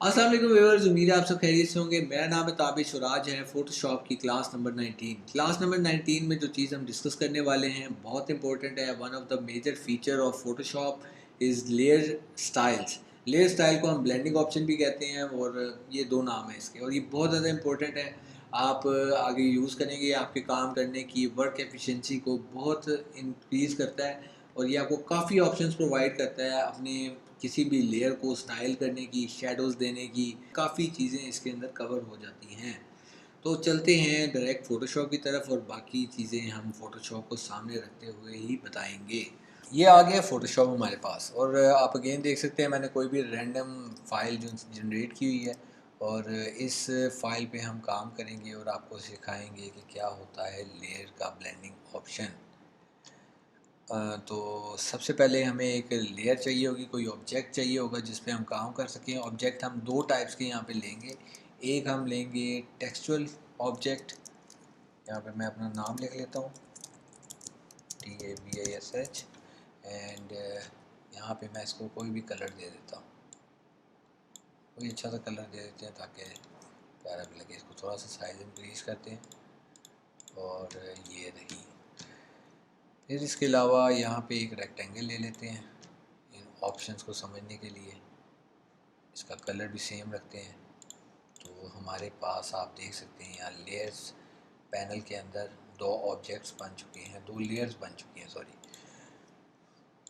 अस्सलाम वालेकुम व्यूअर्स, उम्मीद है आप सब खैरियत से होंगे। मेरा नाम है ताबिश और आज है फ़ोटोशॉप की क्लास नंबर 19। क्लास नंबर 19 में जो चीज़ हम डिस्कस करने वाले हैं बहुत इंपॉर्टेंट है। One of the major feature of Photoshop is layer styles. Layer style को हम ब्लेंडिंग ऑप्शन भी कहते हैं और ये दो नाम है इसके, और ये बहुत ज़्यादा इंपॉर्टेंट है। आप आगे यूज़ करेंगे, आपके काम करने की वर्क एफिशिएंसी को बहुत इंक्रीज़ करता है और ये आपको काफ़ी ऑप्शंस प्रोवाइड करता है अपने किसी भी लेयर को स्टाइल करने की, शैडोज़ देने की, काफ़ी चीज़ें इसके अंदर कवर हो जाती हैं। तो चलते हैं डायरेक्ट फ़ोटोशॉप की तरफ और बाकी चीज़ें हम फ़ोटोशॉप को सामने रखते हुए ही बताएँगे। ये आ गया फ़ोटोशॉप हमारे पास और आप अगेन देख सकते हैं मैंने कोई भी रैंडम फ़ाइल जो जनरेट की हुई है और इस फ़ाइल पे हम काम करेंगे और आपको सिखाएँगे कि क्या होता है लेयर का ब्लेंडिंग ऑप्शन। तो सबसे पहले हमें एक लेयर चाहिए होगी, कोई ऑब्जेक्ट चाहिए होगा जिस पे हम काम कर सकें। ऑब्जेक्ट हम दो टाइप्स के यहाँ पे लेंगे। एक हम लेंगे टेक्सचुअल ऑब्जेक्ट। यहाँ पे मैं अपना नाम लिख लेता हूँ, TABISH, एंड यहाँ पे मैं इसको कोई भी कलर दे देता हूँ। कोई अच्छा सा कलर दे देते हैं ताकि प्यारा भी लगे। इसको थोड़ा सा साइज इंक्रीज करते हैं और ये रही। फिर इसके अलावा यहाँ पे एक रेक्टेंगल ले लेते हैं इन ऑप्शंस को समझने के लिए। इसका कलर भी सेम रखते हैं। तो हमारे पास आप देख सकते हैं यहाँ लेयर्स पैनल के अंदर दो ऑब्जेक्ट्स बन चुके हैं, दो लेयर्स बन चुकी हैं, सॉरी।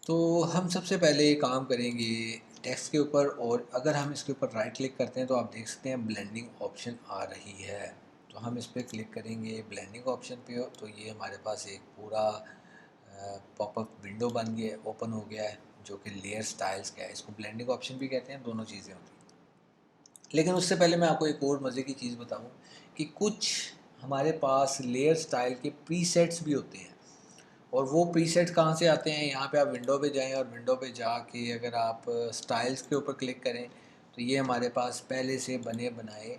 तो हम सबसे पहले काम करेंगे टेक्स्ट के ऊपर, और अगर हम इसके ऊपर राइट क्लिक करते हैं तो आप देख सकते हैं ब्लेंडिंग ऑप्शन आ रही है। तो हम इस पर क्लिक करेंगे ब्लेंडिंग ऑप्शन पे, तो ये हमारे पास एक पूरा पॉपअप विंडो बन गया, ओपन हो गया है, जो कि लेयर स्टाइल्स का है। इसको ब्लेंडिंग ऑप्शन भी कहते हैं, दोनों चीज़ें होती हैं। लेकिन उससे पहले मैं आपको एक और मज़े की चीज़ बताऊं कि कुछ हमारे पास लेयर स्टाइल के प्रीसेट्स भी होते हैं। और वो प्रीसेट कहाँ से आते हैं, यहाँ पे आप विंडो पे जाएं और विंडो पे जाके अगर आप स्टाइल्स के ऊपर क्लिक करें तो ये हमारे पास पहले से बने बनाए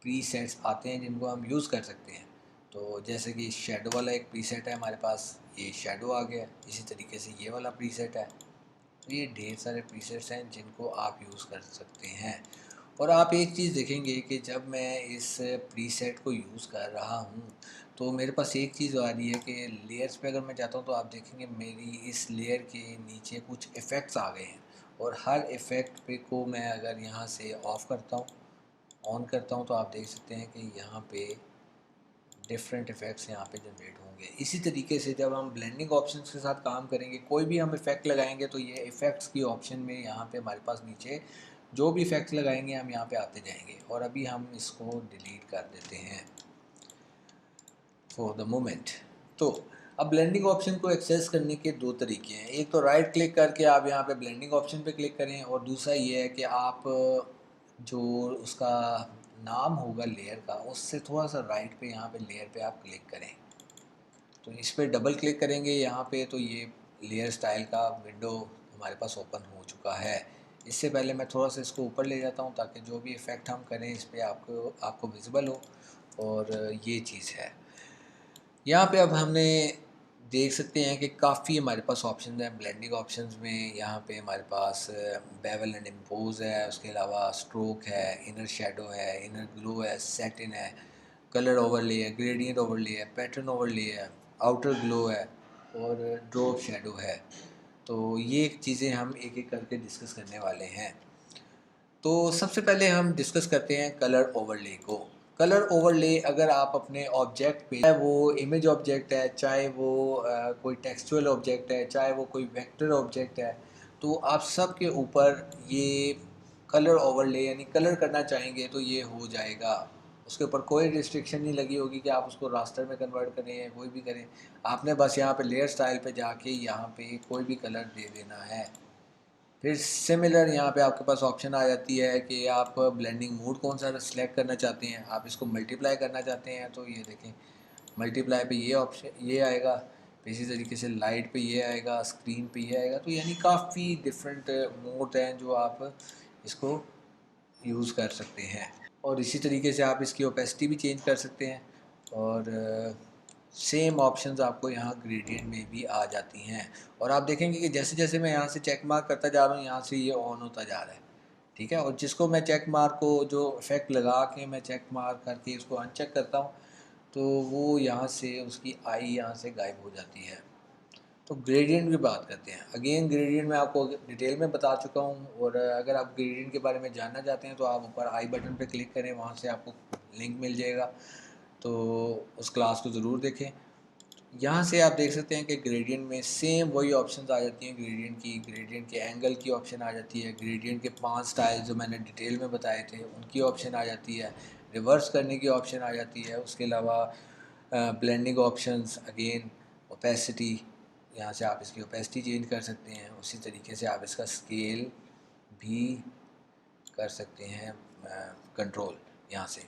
प्रीसेट्स आते हैं जिनको हम यूज़ कर सकते हैं। तो जैसे कि शेडो वाला एक प्रीसेट है हमारे पास, ये शेडो आ गया। इसी तरीके से ये वाला प्रीसेट है। तो ये ढेर सारे प्रीसेट्स हैं जिनको आप यूज़ कर सकते हैं। और आप एक चीज़ देखेंगे कि जब मैं इस प्रीसेट को यूज़ कर रहा हूँ तो मेरे पास एक चीज़ आ रही है कि लेयर्स पे अगर मैं जाता हूँ तो आप देखेंगे मेरी इस लेयर के नीचे कुछ इफ़ेक्ट्स आ गए हैं। और हर इफ़ेक्ट पे को मैं अगर यहाँ से ऑफ़ करता हूँ, ऑन करता हूँ, तो आप देख सकते हैं कि यहाँ पे डिफरेंट इफ़ेक्ट्स यहाँ पे जनरेट होंगे। इसी तरीके से जब हम ब्लेंडिंग ऑप्शंस के साथ काम करेंगे, कोई भी हम इफ़ेक्ट लगाएंगे तो ये इफ़ेक्ट्स की ऑप्शन में यहाँ पे हमारे पास नीचे जो भी इफ़ेक्ट्स लगाएंगे हम यहाँ पे आते जाएंगे। और अभी हम इसको डिलीट कर देते हैं फॉर द मोमेंट। तो अब ब्लेंडिंग ऑप्शन को एक्सेस करने के दो तरीके हैं। एक तो राइट क्लिक करके आप यहाँ पे ब्लेंडिंग ऑप्शन पे क्लिक करें, और दूसरा ये है कि आप जो उसका नाम होगा लेयर का, उससे थोड़ा सा राइट पे यहाँ पे लेयर पे आप क्लिक करें। तो इस पर डबल क्लिक करेंगे यहाँ पे तो ये लेयर स्टाइल का विंडो हमारे पास ओपन हो चुका है। इससे पहले मैं थोड़ा सा इसको ऊपर ले जाता हूँ ताकि जो भी इफ़ेक्ट हम करें इस पर आपको विजिबल हो। और ये चीज़ है यहाँ पे। अब हमने देख सकते हैं कि काफ़ी हमारे पास ऑप्शन हैं ब्लेंडिंग ऑप्शंस में। यहाँ पे हमारे पास बेवल एंड इम्पोज है, उसके अलावा स्ट्रोक है, इनर शेडो है, इनर ग्लो है, सेटिन है, कलर ओवरले है, ग्रेडियंट ओवरले है, पैटर्न ओवरले है, आउटर ग्लो है और ड्रॉप शेडो है। तो ये चीज़ें हम एक एक करके डिस्कस करने वाले हैं। तो सबसे पहले हम डिस्कस करते हैं कलर ओवरले को। कलर ओवरले अगर आप अपने ऑब्जेक्ट पे, चाहे वो इमेज ऑब्जेक्ट है, चाहे वो कोई टेक्सचुअल ऑब्जेक्ट है, चाहे वो कोई वेक्टर ऑब्जेक्ट है, तो आप सब के ऊपर ये कलर ओवरले यानी कलर करना चाहेंगे तो ये हो जाएगा। उसके ऊपर कोई रिस्ट्रिक्शन नहीं लगी होगी कि आप उसको रास्टर में कन्वर्ट करें या कोई भी करें। आपने बस यहाँ पे लेयर स्टाइल पे जाके यहाँ पे कोई भी कलर दे देना है। फिर सिमिलर यहाँ पे आपके पास ऑप्शन आ जाती है कि आप ब्लेंडिंग मोड कौन सा सिलेक्ट करना चाहते हैं। आप इसको मल्टीप्लाई करना चाहते हैं तो ये देखें मल्टीप्लाई पे ये ऑप्शन ये आएगा। इसी तरीके से लाइट पे ये आएगा, स्क्रीन पे ये आएगा। तो यानी काफ़ी डिफरेंट मोड हैं जो आप इसको यूज़ कर सकते हैं। और इसी तरीके से आप इसकी ओपेसिटी भी चेंज कर सकते हैं। और सेम ऑप्शंस आपको यहाँ ग्रेडियंट में भी आ जाती हैं। और आप देखेंगे कि जैसे जैसे मैं यहाँ से चेक मार्क करता जा रहा हूँ यहाँ से ये ऑन होता जा रहा है। ठीक है। और जिसको मैं चेक मार्क को जो इफ़ेक्ट लगा के मैं चेक मार्क करके इसको अनचेक करता हूँ, तो वो यहाँ से उसकी आई यहाँ से गायब हो जाती है। तो ग्रेडियंट की बात करते हैं। अगेन ग्रेडियंट मैं आपको डिटेल में बता चुका हूँ, और अगर आप ग्रेडियंट के बारे में जानना चाहते हैं तो आप ऊपर आई बटन पे क्लिक करें, वहाँ से आपको लिंक मिल जाएगा, तो उस क्लास को ज़रूर देखें। यहाँ से आप देख सकते हैं कि ग्रेडियंट में सेम वही ऑप्शंस आ जाती हैं। ग्रेडियंट के एंगल की ऑप्शन आ जाती है, ग्रेडियंट के 5 स्टाइल जो मैंने डिटेल में बताए थे उनकी ऑप्शन आ जाती है, रिवर्स करने की ऑप्शन आ जाती है। उसके अलावा ब्लेंडिंग ऑप्शंस, अगेन ओपेसिटी, यहाँ से आप इसकी ओपेसिटी चेंज कर सकते हैं। उसी तरीके से आप इसका स्केल भी कर सकते हैं कंट्रोल यहाँ से।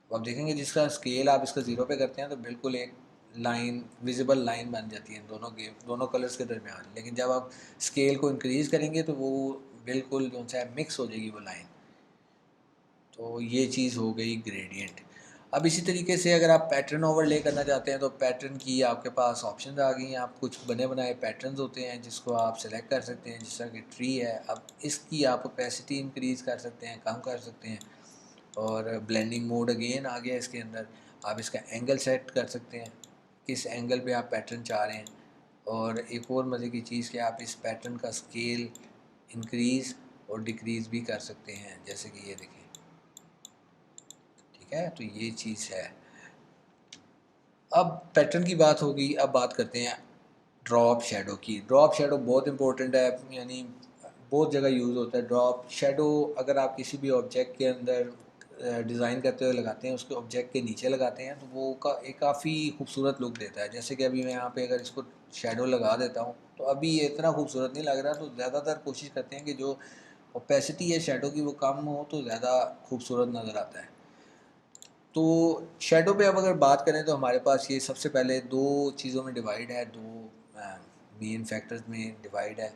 तो आप देखेंगे जिसका स्केल आप इसका 0 पे करते हैं तो बिल्कुल एक लाइन, विजिबल लाइन बन जाती है दोनों कलर्स के दरमियान। लेकिन जब आप स्केल को इंक्रीज़ करेंगे तो वो बिल्कुल जो सा मिक्स हो जाएगी वो लाइन। तो ये चीज़ हो गई ग्रेडियंट। अब इसी तरीके से अगर आप पैटर्न ओवरले करना चाहते हैं तो पैटर्न की आपके पास ऑप्शंस आ गई हैं। आप कुछ बने बनाए पैटर्न्स होते हैं जिसको आप सेलेक्ट कर सकते हैं, जिस तरह की ट्री है। अब इसकी आप ओपेसिटी इंक्रीज़ कर सकते हैं, कम कर सकते हैं। और ब्लेंडिंग मोड अगेन आ गया इसके अंदर। आप इसका एंगल सेट कर सकते हैं, किस एंगल पे आप पैटर्न चाह रहे हैं। और एक और मज़े की चीज़ कि आप इस पैटर्न का स्केल इंक्रीज़ और डिक्रीज़ भी कर सकते हैं, जैसे कि ये देखें, ठीक है। तो ये चीज़ है। अब पैटर्न की बात होगी, अब बात करते हैं ड्रॉप शेडो की। ड्रॉप शेडो बहुत इंपॉर्टेंट है, यानी बहुत जगह यूज़ होता है। ड्रॉप शेडो अगर आप किसी भी ऑब्जेक्ट के अंदर डिज़ाइन करते हुए लगाते हैं, उसके ऑब्जेक्ट के नीचे लगाते हैं, तो वो एक काफ़ी खूबसूरत लुक देता है। जैसे कि अभी मैं यहाँ पे अगर इसको शेडो लगा देता हूँ तो अभी ये इतना खूबसूरत नहीं लग रहा। तो ज़्यादातर कोशिश करते हैं कि जो ओपेसिटी है शेडो की वो कम हो तो ज़्यादा खूबसूरत नज़र आता है। तो शेडो पे अब अगर बात करें तो हमारे पास ये सबसे पहले दो चीज़ों में डिवाइड है, दो मेन फैक्टर्स में डिवाइड है,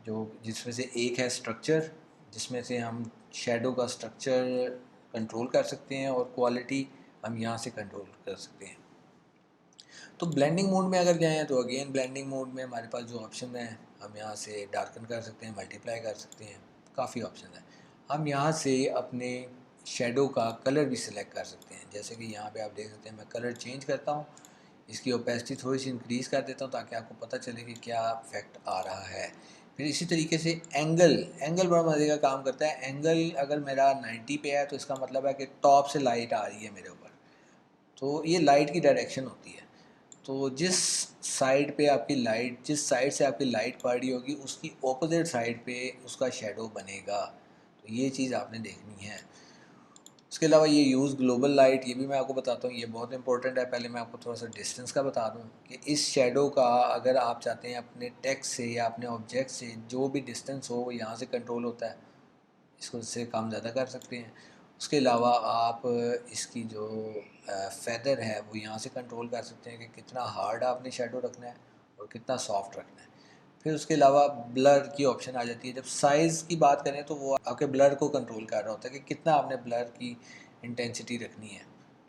जो जिसमें से एक है स्ट्रक्चर, जिसमें से हम शेडो का स्ट्रक्चर कंट्रोल कर सकते हैं और क्वालिटी हम यहाँ से कंट्रोल कर सकते हैं। तो ब्लेंडिंग मोड में अगर जाएँ तो अगेन ब्लेंडिंग मोड में हमारे पास जो ऑप्शन है, हम यहाँ से डार्कन कर सकते हैं, मल्टीप्लाई कर सकते हैं, काफ़ी ऑप्शन है। हम यहाँ से अपने शेडो का कलर भी सिलेक्ट कर सकते हैं। जैसे कि यहाँ पे आप देख सकते हैं मैं कलर चेंज करता हूँ, इसकी ओपेसिटी थोड़ी सी इंक्रीज़ कर देता हूँ ताकि आपको पता चले कि क्या इफेक्ट आ रहा है। फिर इसी तरीके से एंगल बड़ा मज़े का काम करता है। एंगल अगर मेरा 90 पे है तो इसका मतलब है कि टॉप से लाइट आ रही है मेरे ऊपर, तो ये लाइट की डायरेक्शन होती है। तो जिस साइड से आपकी लाइट पड़ रही होगी उसकी ऑपोजिट साइड पे उसका शेडो बनेगा। तो ये चीज़ आपने देखनी है। उसके अलावा ये यूज़ ग्लोबल लाइट, ये भी मैं आपको बताता हूँ, ये बहुत इंपॉर्टेंट है। पहले मैं आपको थोड़ा सा डिस्टेंस का बता दूँ कि इस शेडो का अगर आप चाहते हैं अपने टेक्स्ट से या अपने ऑब्जेक्ट से जो भी डिस्टेंस हो वो यहाँ से कंट्रोल होता है, इसको इससे कम ज़्यादा कर सकते हैं। उसके अलावा आप इसकी जो फेदर है वो यहाँ से कंट्रोल कर सकते हैं कि कितना हार्ड आपने शेडो रखना है और कितना सॉफ्ट रखना है। फिर उसके अलावा ब्लर की ऑप्शन आ जाती है। जब साइज़ की बात करें तो वो आपके ब्लर को कंट्रोल कर रहा होता है कि कितना आपने ब्लर की इंटेंसिटी रखनी है।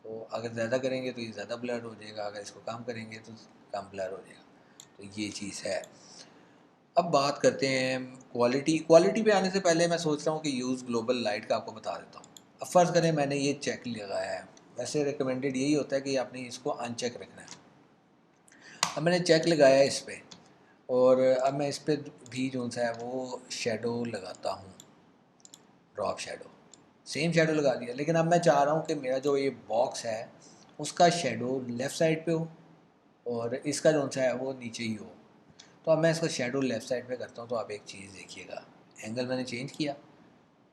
तो अगर ज़्यादा करेंगे तो ये ज़्यादा ब्लर हो जाएगा, अगर इसको कम करेंगे तो कम ब्लर हो जाएगा। तो ये चीज़ है। अब बात करते हैं क्वालिटी पे आने से पहले मैं सोच रहा हूँ कि यूज़ ग्लोबल लाइट का आपको बता देता हूँ। अब फ़र्ज़ करें मैंने ये चेक लगाया है, वैसे रिकमेंडेड यही होता है कि आपने इसको अनचेक रखना है। अब मैंने चेक लगाया है इस पर, और अब मैं इस पर भी जो सा है वो शेडो लगाता हूँ, ड्रॉप शेडो, सेम शेडो लगा दिया। लेकिन अब मैं चाह रहा हूँ कि मेरा जो ये बॉक्स है उसका शेडो लेफ़्ट साइड पे हो और इसका जो सा है वो नीचे ही हो। तो अब मैं इसका शेडो लेफ़्ट साइड पे करता हूँ, तो आप एक चीज़ देखिएगा, एंगल मैंने चेंज किया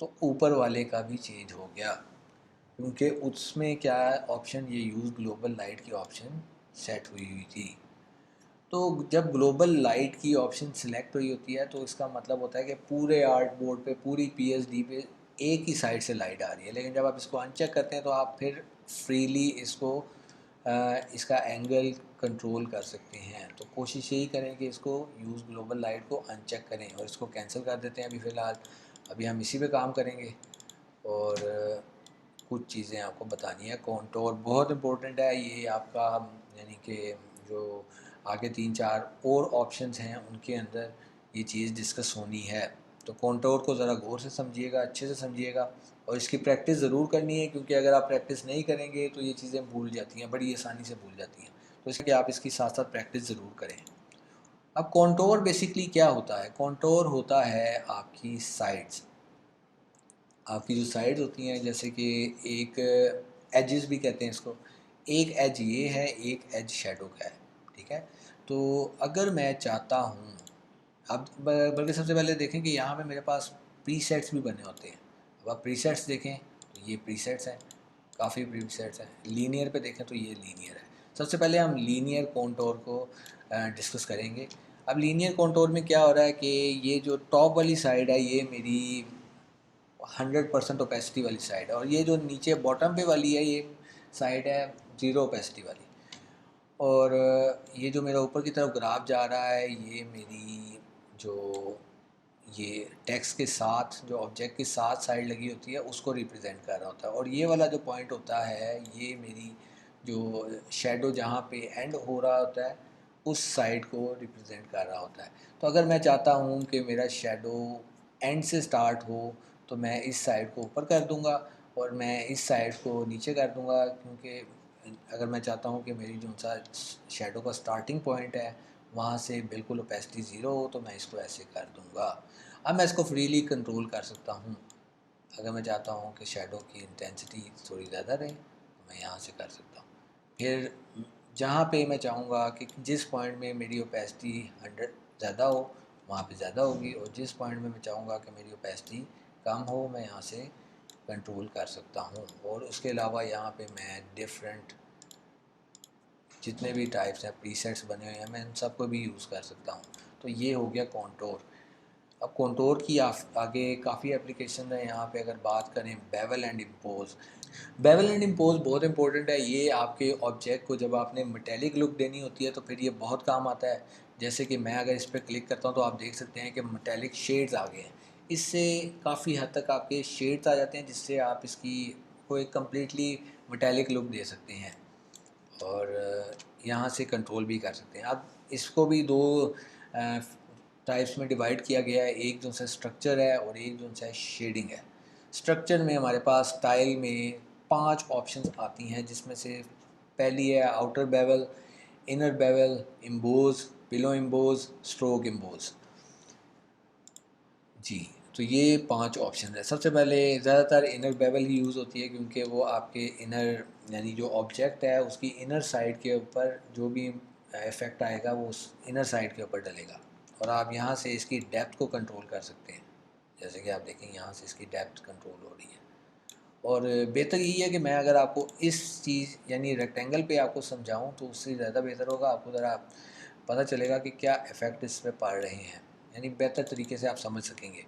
तो ऊपर वाले का भी चेंज हो गया, क्योंकि उसमें क्या ऑप्शन, ये यूज़ ग्लोबल लाइट की ऑप्शन सेट हुई हुई थी। तो जब ग्लोबल लाइट की ऑप्शन सिलेक्ट हुई होती है तो इसका मतलब होता है कि पूरे आर्ट बोर्ड पे, पूरी पीएचडी पे एक ही साइड से लाइट आ रही है। लेकिन जब आप इसको अनचेक करते हैं तो आप फिर फ्रीली इसका एंगल कंट्रोल कर सकते हैं। तो कोशिश यही करें कि इसको यूज़ ग्लोबल लाइट को अनचेक करें, और इसको कैंसिल कर देते हैं अभी फ़िलहाल। अभी हम इसी पे काम करेंगे, और कुछ चीज़ें आपको बतानी है। कॉन्टोर बहुत इम्पोर्टेंट है ये आपका, यानी कि जो आगे 3-4 और ऑप्शंस हैं उनके अंदर ये चीज़ डिस्कस होनी है। तो कॉन्टोर को ज़रा गौर से समझिएगा, अच्छे से समझिएगा, और इसकी प्रैक्टिस ज़रूर करनी है, क्योंकि अगर आप प्रैक्टिस नहीं करेंगे तो ये चीज़ें भूल जाती हैं, बड़ी आसानी से भूल जाती हैं। तो इसलिए आप इसकी साथ साथ प्रैक्टिस ज़रूर करें। अब कॉन्टोर बेसिकली क्या होता है? कॉन्टोर होता है आपकी साइड्स, आपकी जो साइड्स होती हैं, जैसे कि एक एजेस भी कहते हैं इसको। एक एज ये है, एक एज शेडो का है, ठीक है। तो अगर मैं चाहता हूँ, अब बल्कि सबसे पहले देखें कि यहाँ पे मेरे पास प्रीसेट्स भी बने होते हैं। अब आप प्रीसेट्स देखें तो ये प्रीसेट्स हैं, काफ़ी प्रीसेट्स हैं। लीनियर पे देखें तो ये लीनियर है। सबसे पहले हम लीनियर कॉन्टोर को डिस्कस करेंगे। अब लीनियर कॉन्टोर में क्या हो रहा है कि ये जो टॉप वाली साइड है ये मेरी 100% ओपेसिटी वाली साइड है, और ये जो नीचे बॉटम पे वाली है ये साइड है 0 ओपेसिटी वाली। और ये जो मेरा ऊपर की तरफ ग्राफ जा रहा है ये मेरी जो ये टेक्स्ट के साथ, जो ऑब्जेक्ट के साथ साइड लगी होती है उसको रिप्रेजेंट कर रहा होता है, और ये वाला जो पॉइंट होता है ये मेरी जो शेडो जहाँ पे एंड हो रहा होता है उस साइड को रिप्रेजेंट कर रहा होता है। तो अगर मैं चाहता हूँ कि मेरा शेडो एंड से स्टार्ट हो तो मैं इस साइड को ऊपर कर दूँगा और मैं इस साइड को नीचे कर दूँगा, क्योंकि अगर मैं चाहता हूँ कि मेरी जो सा शेडो का स्टार्टिंग पॉइंट है वहाँ से बिल्कुल ओपेसिटी 0 हो तो मैं इसको ऐसे कर दूँगा। अब मैं इसको फ्रीली कंट्रोल कर सकता हूँ। अगर मैं चाहता हूँ कि शेडो की इंटेंसिटी थोड़ी ज़्यादा रहे तो मैं यहाँ से कर सकता हूँ। फिर जहाँ पे मैं चाहूँगा कि जिस पॉइंट में मेरी ओपेसिटी 100 ज़्यादा हो वहाँ पे ज़्यादा होगी, और जिस पॉइंट में मैं चाहूँगा कि मेरी ओपेसिटी कम हो मैं यहाँ से कंट्रोल कर सकता हूँ। और उसके अलावा यहाँ पे मैं डिफरेंट जितने भी टाइप्स हैं प्रीसेट्स बने हुए हैं मैं इन सबको भी यूज़ कर सकता हूँ। तो ये हो गया कॉन्टोर। अब कॉन्टोर की आगे काफ़ी एप्लीकेशन है। यहाँ पे अगर बात करें bevel and impose, bevel and impose बहुत इंपॉर्टेंट है। ये आपके ऑब्जेक्ट को जब आपने मेटेलिक लुक देनी होती है तो फिर ये बहुत काम आता है। जैसे कि मैं अगर इस पर क्लिक करता हूँ तो आप देख सकते हैं कि मेटेलिक शेड्स आ गए हैं। इससे काफ़ी हद तक आपके शेड्स आ जाते हैं जिससे आप इसकी को एक कम्प्लीटली मेटेलिक लुक दे सकते हैं, और यहाँ से कंट्रोल भी कर सकते हैं। अब इसको भी दो टाइप्स में डिवाइड किया गया है, एक जो सा स्ट्रक्चर है और एक जो सा शेडिंग है। स्ट्रक्चर में हमारे पास स्टाइल में 5 ऑप्शंस आती हैं, जिसमें से पहली है outer bevel, inner bevel, emboss, pillow emboss, stroke emboss. जी, तो ये 5 ऑप्शन है। सबसे पहले ज़्यादातर इनर बेवल ही यूज़ होती है, क्योंकि वो आपके इनर यानी जो ऑब्जेक्ट है उसकी इनर साइड के ऊपर जो भी इफ़ेक्ट आएगा वो उस इनर साइड के ऊपर डलेगा, और आप यहाँ से इसकी डेप्थ को कंट्रोल कर सकते हैं। जैसे कि आप देखें यहाँ से इसकी डेप्थ कंट्रोल हो रही है। और बेहतर यही है कि मैं अगर आपको इस चीज़ यानी रेक्टेंगल पे आपको समझाऊँ तो उससे ज़्यादा बेहतर होगा, आपको ज़रा पता चलेगा कि क्या इफ़ेक्ट इस पर पड़ रहे हैं, यानी बेहतर तरीके से आप समझ सकेंगे।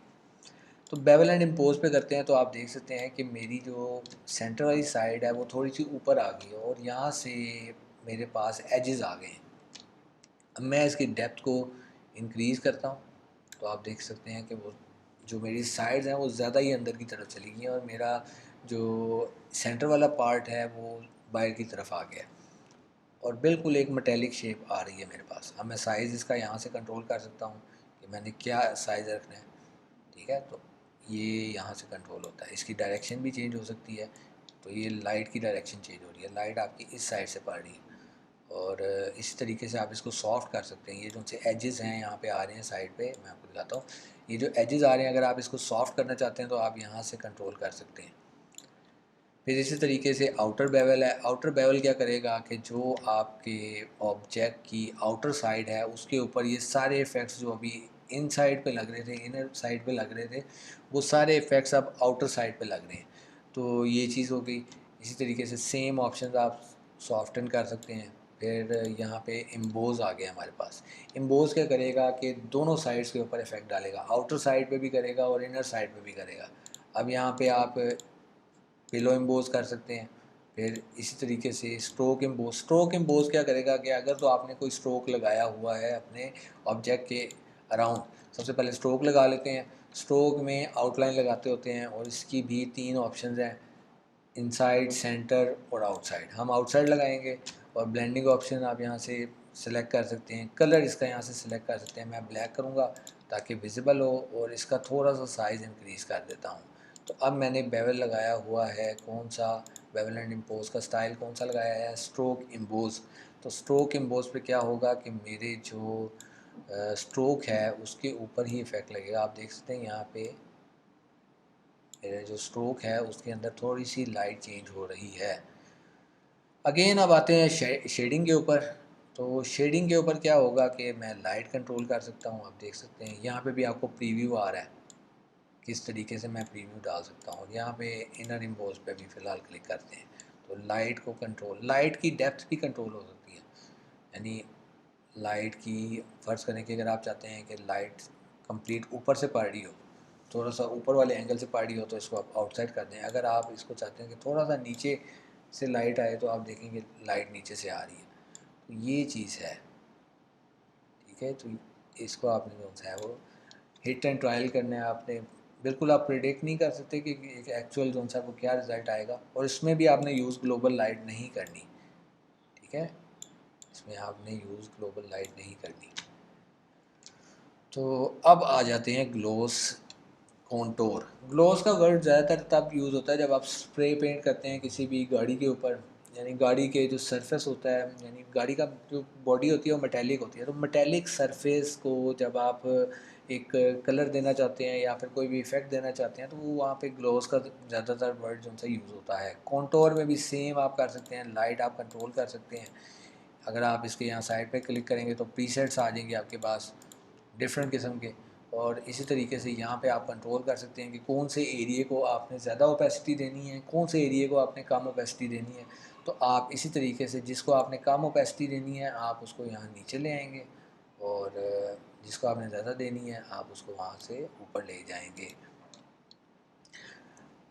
तो बेवल एंड इम्पोज पे करते हैं तो आप देख सकते हैं कि मेरी जो सेंटर वाली साइड है वो थोड़ी सी ऊपर आ गई है, और यहाँ से मेरे पास एजेस आ गए हैं। अब मैं इसकी डेप्थ को इंक्रीज़ करता हूँ तो आप देख सकते हैं कि वो जो मेरी साइड्स हैं वो ज़्यादा ही अंदर की तरफ चली गई हैं, और मेरा जो सेंटर वाला पार्ट है वो बाहर की तरफ आ गया है, और बिल्कुल एक मेटेलिक शेप आ रही है मेरे पास। अब मैं साइज़ इसका यहाँ से कंट्रोल कर सकता हूँ कि मैंने क्या साइज़ रखना है, ठीक है। तो ये यहाँ से कंट्रोल होता है, इसकी डायरेक्शन भी चेंज हो सकती है। तो ये लाइट की डायरेक्शन चेंज हो रही है, लाइट आपकी इस साइड से पड़ रही है, और इसी तरीके से आप इसको सॉफ्ट कर सकते हैं। ये जो से एजेस हैं यहाँ पे आ रहे हैं साइड पे, मैं आपको दिखाता हूँ। ये जो एजेस आ रहे हैं अगर आप इसको सॉफ्ट करना चाहते हैं तो आप यहाँ से कंट्रोल कर सकते हैं। फिर इसी तरीके से आउटर बेवल है। आउटर बेवल क्या करेगा कि जो आपके ऑब्जेक्ट की आउटर साइड है उसके ऊपर ये सारे इफ़ेक्ट्स जो अभी इन साइड पे लग रहे थे, इनर साइड पे लग रहे थे, वो सारे इफ़ेक्ट्स अब आउटर साइड पे लग रहे हैं। तो ये चीज़ हो गई। इसी तरीके से सेम ऑप्शन आप सॉफ्टन कर सकते हैं। फिर यहाँ पे इम्बोज आ गया हमारे पास। इम्बोज क्या करेगा कि दोनों साइड्स के ऊपर इफ़ेक्ट डालेगा, आउटर साइड पे भी करेगा और इनर साइड पे भी करेगा। अब यहाँ पे आप पिलो एम्बोज कर सकते हैं। फिर इसी तरीके से स्ट्रोक एम्बोज क्या करेगा कि अगर तो आपने कोई स्ट्रोक लगाया हुआ है अपने ऑब्जेक्ट के अराउंड, सबसे पहले स्ट्रोक लगा लेते हैं। स्ट्रोक में आउटलाइन लगाते होते हैं, और इसकी भी 3 ऑप्शंस हैं, इनसाइड, सेंटर और आउटसाइड। हम आउटसाइड लगाएंगे, और ब्लेंडिंग ऑप्शन आप यहाँ से सिलेक्ट कर सकते हैं। कलर इसका यहाँ से सिलेक्ट कर सकते हैं। मैं ब्लैक करूँगा ताकि विजिबल हो, और इसका थोड़ा सा साइज़ इंक्रीज़ कर देता हूँ। तो अब मैंने बेवल लगाया हुआ है, कौन सा, बेवल एंड इम्पोज का स्टाइल कौन सा लगाया है, स्ट्रोक इम्पोज। तो स्ट्रोक इम्पोज पे क्या होगा कि मेरे जो स्ट्रोक है उसके ऊपर ही इफ़ेक्ट लगेगा। आप देख सकते हैं यहाँ पे मेरा जो स्ट्रोक है उसके अंदर थोड़ी सी लाइट चेंज हो रही है। अगेन अब आते हैं शेडिंग के ऊपर। तो शेडिंग के ऊपर क्या होगा कि मैं लाइट कंट्रोल कर सकता हूँ। आप देख सकते हैं यहाँ पे भी आपको प्रीव्यू आ रहा है, किस तरीके से मैं प्रीव्यू डाल सकता हूँ। यहाँ पे इनर इम्पोज पे भी फ़िलहाल क्लिक करते हैं तो लाइट को कंट्रोल, लाइट की डेप्थ भी कंट्रोल हो सकती है। यानी लाइट की फ़र्ज़ करें कि अगर आप चाहते हैं कि लाइट कंप्लीट ऊपर से पड़ रही हो, थोड़ा सा ऊपर वाले एंगल से पड़ रही हो, तो इसको आप आउटसाइड कर दें। अगर आप इसको चाहते हैं कि थोड़ा सा नीचे से लाइट आए तो आप देखेंगे लाइट नीचे से आ रही है। तो ये चीज़ है, ठीक है। तो इसको आपने जो है वो हिट एंड ट्रायल करना है आपने। बिल्कुल आप प्रिडिक्ट नहीं कर सकते कि एक्चुअल जो सा वो क्या रिज़ल्ट आएगा, और इसमें भी आपने यूज़ ग्लोबल लाइट नहीं करनी, ठीक है। इसमें आपने यूज़ ग्लोबल लाइट नहीं करनी। तो अब आ जाते हैं ग्लोस कॉन्टोर। ग्लोस का वर्ड ज़्यादातर तब यूज़ होता है जब आप स्प्रे पेंट करते हैं किसी भी गाड़ी के ऊपर, यानी गाड़ी के जो सरफेस होता है, यानी गाड़ी का जो बॉडी होती है वो मेटेलिक होती है। तो मेटेलिक सरफेस को जब आप एक कलर देना चाहते हैं या फिर कोई भी इफ़ेक्ट देना चाहते हैं तो वो वहाँ पे ग्लोस का ज़्यादातर वर्ड जो सा यूज़ होता है। कॉन्टोर में भी सेम आप कर सकते हैं, लाइट आप कंट्रोल कर सकते हैं। अगर आप इसके यहाँ साइड पे क्लिक करेंगे तो प्रीसेट्स आ जाएंगे आपके पास डिफरेंट किस्म के, और इसी तरीके से यहाँ पे आप कंट्रोल कर सकते हैं कि कौन से एरिए को आपने ज़्यादा ओपेसिटी देनी है, कौन से एरिए को आपने कम ओपेसिटी देनी है। तो आप इसी तरीके से जिसको आपने कम ओपेसिटी देनी है आप उसको यहाँ नीचे ले आएंगे, और जिसको आपने ज़्यादा देनी है आप उसको वहाँ से ऊपर ले जाएंगे।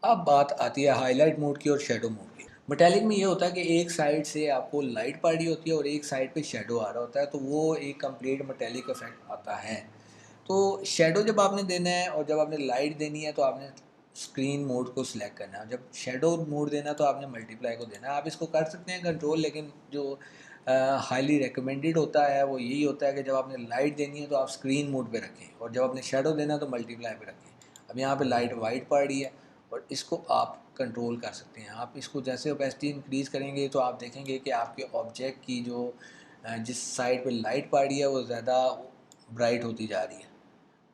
अब बात आती है हाईलाइट मोड की और शेडो मोड की। मेटालिक में ये होता है कि एक साइड से आपको लाइट पड़ रही होती है और एक साइड पे शेडो आ रहा होता है, तो वो एक कंप्लीट मेटालिक इफेक्ट आता है। तो शेडो जब आपने देना है और जब आपने लाइट देनी है तो आपने स्क्रीन मोड को सिलेक्ट करना है। जब शेडो मोड देना है तो आपने मल्टीप्लाई को देना है। आप इसको कर सकते हैं कंट्रोल, लेकिन जो हाईली रिकमेंडेड होता है वो यही होता है कि जब आपने लाइट देनी है तो आप स्क्रीन मोड पे रखें, और जब आपने शेडो देना है तो मल्टीप्लाई पे रखें। अब यहाँ पे लाइट वाइट पड़ रही है और इसको आप कंट्रोल कर सकते हैं। आप इसको जैसे ओपेसिटी इंक्रीज़ करेंगे तो आप देखेंगे कि आपके ऑब्जेक्ट की जो जिस साइड पे लाइट पड़ रही है वो ज़्यादा ब्राइट होती जा रही है,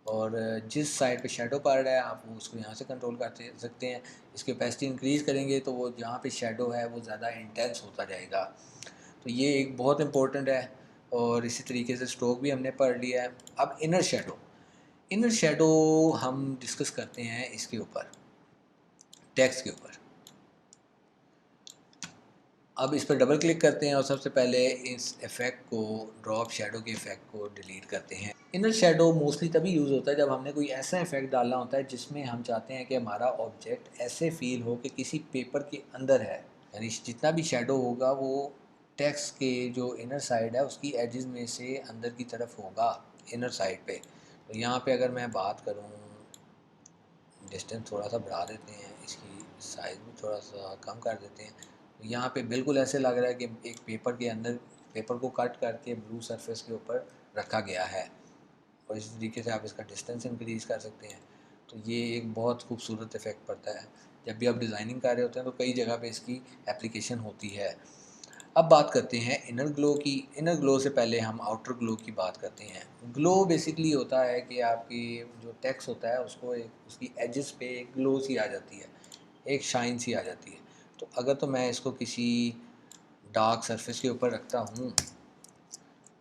और जिस साइड पे शेडो पड़ रहा है आप वो उसको यहाँ से कंट्रोल कर सकते हैं। इसकी ओपेसिटी इंक्रीज़ करेंगे तो वो जहाँ पे शेडो है वो ज़्यादा इंटेंस होता जाएगा। तो ये एक बहुत इंपॉर्टेंट है। और इसी तरीके से स्ट्रोक भी हमने पढ़ लिया है। अब इनर शेडो, इनर शेडो हम डिस्कस करते हैं इसके ऊपर, टेक्स्ट के ऊपर। अब इस पर डबल क्लिक करते हैं और सबसे पहले इस इफ़ेक्ट को, ड्रॉप शेडो के इफ़ेक्ट को डिलीट करते हैं। इनर शेडो मोस्टली तभी यूज़ होता है जब हमने कोई ऐसा इफ़ेक्ट डालना होता है जिसमें हम चाहते हैं कि हमारा ऑब्जेक्ट ऐसे फील हो कि किसी पेपर के अंदर है। यानी जितना भी शेडो होगा वो टेक्स्ट के जो इनर साइड है उसकी एजेस में से अंदर की तरफ होगा, इनर साइड पे। तो यहाँ पे अगर मैं बात करूँ, डिस्टेंस थोड़ा सा बढ़ा देते हैं, इसकी साइज़ भी थोड़ा सा कम कर देते हैं। तो यहाँ पे बिल्कुल ऐसे लग रहा है कि एक पेपर के अंदर, पेपर को कट करके ब्लू सरफेस के ऊपर रखा गया है। और इस तरीके से आप इसका डिस्टेंस इंक्रीज़ कर सकते हैं। तो ये एक बहुत खूबसूरत इफ़ेक्ट पड़ता है। जब भी आप डिज़ाइनिंग कर रहे होते हैं तो कई जगह पे इसकी एप्लीकेशन होती है। अब बात करते हैं इनर ग्लो की। इनर ग्लो से पहले हम आउटर ग्लो की बात करते हैं। ग्लो बेसिकली होता है कि आपकी जो टेक्स्ट होता है उसको एक उसकी एजेस पे एक ग्लो सी आ जाती है, एक शाइन सी आ जाती है। तो अगर तो मैं इसको किसी डार्क सरफेस के ऊपर रखता हूँ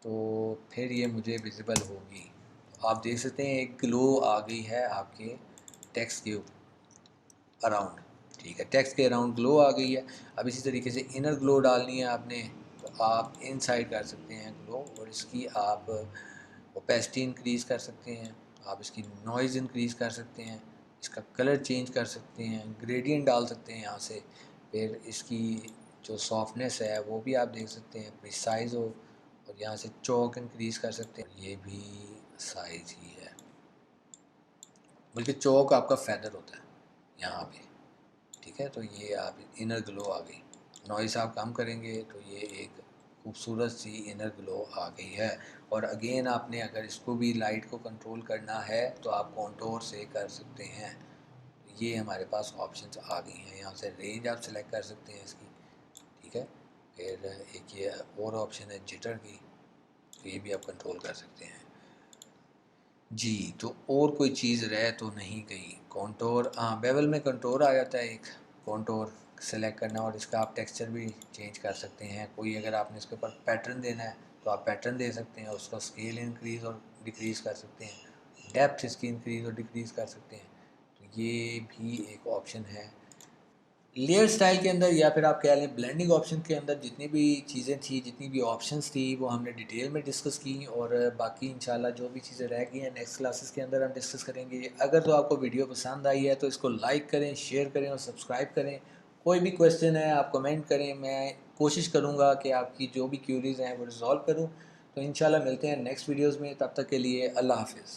तो फिर ये मुझे विजिबल होगी। तो आप देख सकते हैं एक ग्लो आ गई है आपके टेक्स्ट के अराउंड, ठीक है, टेक्स्ट के अराउंड ग्लो आ गई है। अब इसी तरीके से इनर ग्लो डालनी है आपने, तो आप इनसाइड कर सकते हैं ग्लो, और इसकी आप ओपेसिटी इंक्रीज़ कर सकते हैं, आप इसकी नॉइज़ इंक्रीज़ कर सकते हैं, इसका कलर चेंज कर सकते हैं, ग्रेडियंट डाल सकते हैं यहाँ से। फिर इसकी जो सॉफ्टनेस है वो भी आप देख सकते हैं प्रिसाइज हो, और यहाँ से चौक इंक्रीज़ कर सकते हैं, ये भी साइज़ ही है, बल्कि चौक आपका फैदर होता है यहाँ पे, ठीक है। तो ये आप इनर ग्लो आ गई। नॉइस आप कम करेंगे तो ये एक खूबसूरत सी इनर ग्लो आ गई है। और अगेन आपने अगर इसको भी लाइट को कंट्रोल करना है तो आप कॉन्टोर से कर सकते हैं। ये हमारे पास ऑप्शंस आ गई हैं। यहाँ से रेंज आप सेलेक्ट कर सकते हैं इसकी, ठीक है। फिर एक ये और ऑप्शन है जिटर की, तो ये भी आप कंट्रोल कर सकते हैं जी। तो और कोई चीज़ रह तो नहीं गई। कॉन्टोर, हाँ, बेवल में कंट्रोल आ जाता है एक, कॉन्टोर सेलेक्ट करना, और इसका आप टेक्सचर भी चेंज कर सकते हैं। कोई अगर आपने इसके ऊपर पैटर्न देना है तो आप पैटर्न दे सकते हैं, उसका स्केल इंक्रीज़ और डिक्रीज़ कर सकते हैं, डेप्थ इसकी इंक्रीज़ और डिक्रीज़ कर सकते हैं। तो ये भी एक ऑप्शन है। लेयर स्टाइल के अंदर या फिर आप कह लें ब्लेंडिंग ऑप्शन के अंदर जितनी भी चीज़ें थी, जितनी भी ऑप्शंस थी, वो हमने डिटेल में डिस्कस की। और बाकी इंशाल्लाह जो भी चीज़ें रह गई हैं नेक्स्ट क्लासेस के अंदर हम डिस्कस करेंगे। अगर तो आपको वीडियो पसंद आई है तो इसको लाइक करें, शेयर करें और सब्सक्राइब करें। कोई भी क्वेश्चन है आप कमेंट करें, मैं कोशिश करूँगा कि आपकी जो भी क्यूरीज़ हैं वो रिज़ॉल्व करूँ। तो इंशाल्लाह मिलते हैं नेक्स्ट वीडियोज़ में, तब तक के लिए अल्लाह हाफिज़।